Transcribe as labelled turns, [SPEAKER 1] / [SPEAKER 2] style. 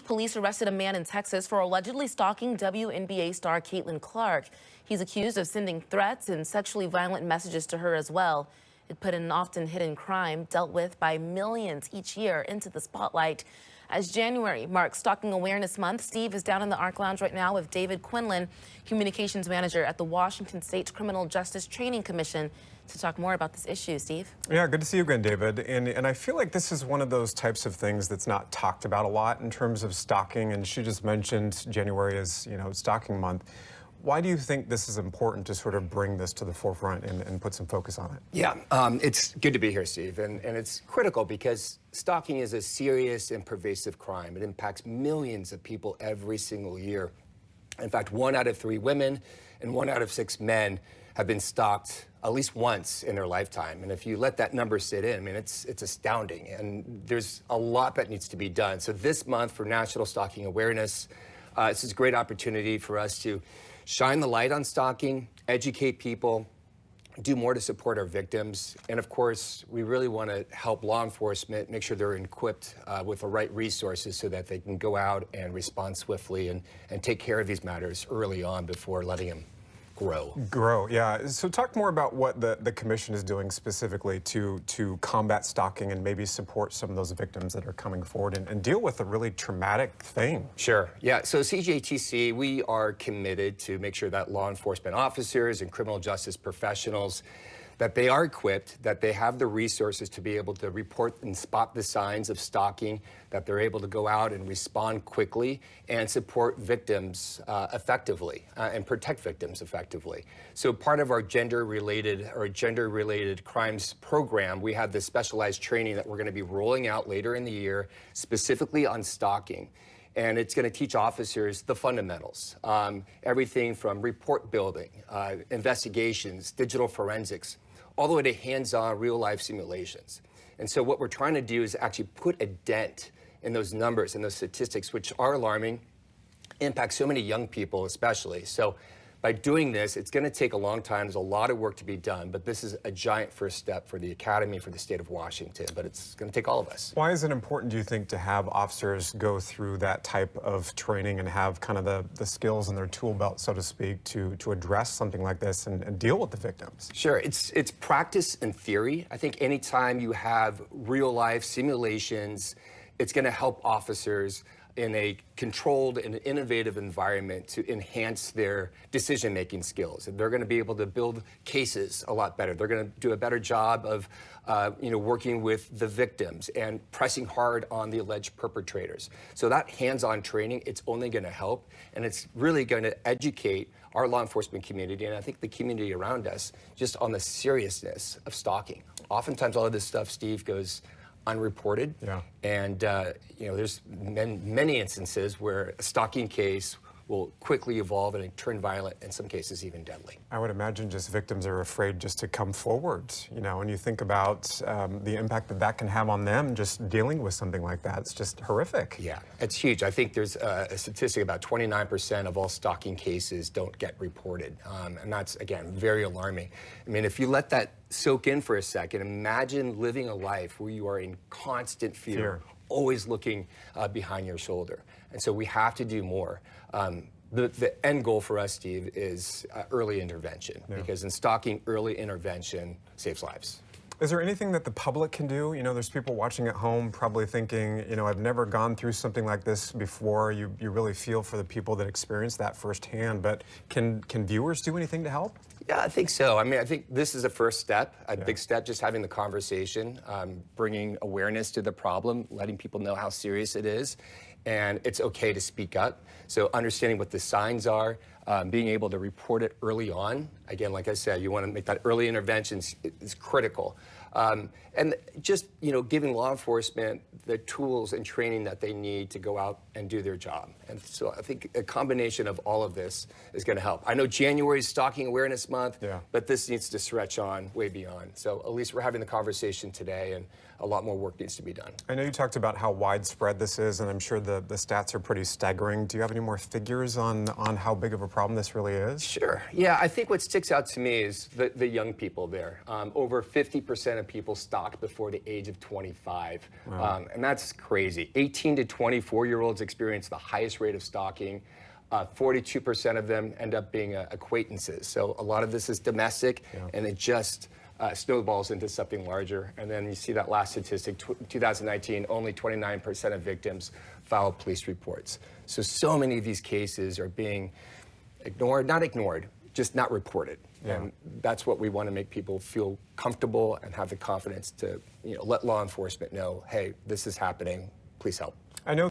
[SPEAKER 1] week, police arrested a man in Texas for allegedly stalking WNBA star Caitlin Clark. He's accused of sending threats and sexually violent messages to her as well. It put an often hidden crime dealt with by millions each year into the spotlight. As January marks Stalking Awareness Month, Steve is down in the ARC Lounge right now with David Quinlan, Communications Manager at the Washington State Criminal Justice Training Commission, to talk more about this issue. Steve?
[SPEAKER 2] Yeah, good to see you again, David. And I feel like this is one of those types of things that's not talked about a lot in terms of stalking. And she just mentioned January is, stalking month. Why do you think this is important to sort of bring this to the forefront and put some focus on it?
[SPEAKER 3] Yeah, it's good to be here, Steve. And it's critical because stalking is a serious and pervasive crime. It impacts millions of people every single year. In fact, 1 out of 3 women and 1 out of 6 men have been stalked at least once in their lifetime. And if you let that number sit in, I mean, it's astounding. And there's a lot that needs to be done. So this month for National Stalking Awareness, this is a great opportunity for us to shine the light on stalking, educate people, do more to support our victims. And of course, we really want to help law enforcement make sure they're equipped with the right resources so that they can go out and respond swiftly and take care of these matters early on before letting them grow,
[SPEAKER 2] yeah. So talk more about what the commission is doing specifically to combat stalking and maybe support some of those victims that are coming forward and deal with a really traumatic thing.
[SPEAKER 3] Sure, yeah. So CJTC, we are committed to make sure that law enforcement officers and criminal justice professionals, that they are equipped, that they have the resources to be able to report and spot the signs of stalking, that they're able to go out and respond quickly and support victims effectively and protect victims effectively. So part of our gender-related crimes program, we have this specialized training that we're going to be rolling out later in the year, specifically on stalking. And it's going to teach officers the fundamentals, everything from report building, investigations, digital forensics, all the way to hands-on real-life simulations. And so what we're trying to do is actually put a dent in those numbers and those statistics, which are alarming, impact so many young people especially. So by doing this, it's going to take a long time. There's a lot of work to be done, but this is a giant first step for the Academy, for the state of Washington, but it's going to take all of us.
[SPEAKER 2] Why is it important, do you think, to have officers go through that type of training and have kind of the skills in their tool belt, so to speak, to address something like this and deal with the victims?
[SPEAKER 3] Sure, it's practice and theory. I think anytime you have real-life simulations, it's going to help officers in a controlled and innovative environment to enhance their decision-making skills. And they're going to be able to build cases a lot better. They're going to do a better job of working with the victims and pressing hard on the alleged perpetrators. So that hands-on training, it's only going to help, and it's really going to educate our law enforcement community, and I think the community around us, just on the seriousness of stalking. Oftentimes all of this stuff, Steve, goes unreported.
[SPEAKER 2] Yeah.
[SPEAKER 3] And there's many instances where a stalking case will quickly evolve and turn violent, in some cases even deadly.
[SPEAKER 2] I would imagine just victims are afraid just to come forward, when you think about the impact that can have on them just dealing with something like that. It's just horrific.
[SPEAKER 3] Yeah, it's huge. I think there's a statistic about 29% of all stalking cases don't get reported. And that's, again, very alarming. I mean, if you let that soak in for a second, imagine living a life where you are in constant fear. Always looking behind your shoulder. And so we have to do more. The end goal for us, Steve, is early intervention, because in stalking, early intervention saves lives.
[SPEAKER 2] Is there anything that the public can do? There's people watching at home probably thinking, I've never gone through something like this before. You really feel for the people that experience that firsthand, but can viewers do anything to help?
[SPEAKER 3] Yeah, I think so. I mean, I think this is a first step, a big step, just having the conversation, bringing awareness to the problem, letting people know how serious it is, and it's okay to speak up. So understanding what the signs are, being able to report it early on. Again, like I said, you want to make that early intervention is critical. And just, giving law enforcement the tools and training that they need to go out and do their job. And so I think a combination of all of this is going to help. I know January is Stalking Awareness Month, but this needs to stretch on way beyond. So at least we're having the conversation today, and a lot more work needs to be done.
[SPEAKER 2] I know you talked about how widespread this is, and I'm sure the stats are pretty staggering. Do you have any more figures on how big of a problem this really is?
[SPEAKER 3] Sure. Yeah, I think what sticks out to me is the young people there. Over 50% of of people stalked before the age of 25. And that's crazy. 18 to 24-year-olds experience the highest rate of stalking. 42% of them end up being acquaintances. So a lot of this is domestic, and it just snowballs into something larger. And then you see that last statistic, 2019, only 29% of victims filed police reports. So many of these cases are being ignored, not ignored, just not reported. And that's what we want to make people feel comfortable and have the confidence to let law enforcement know, hey, this is happening, please help.
[SPEAKER 2] I know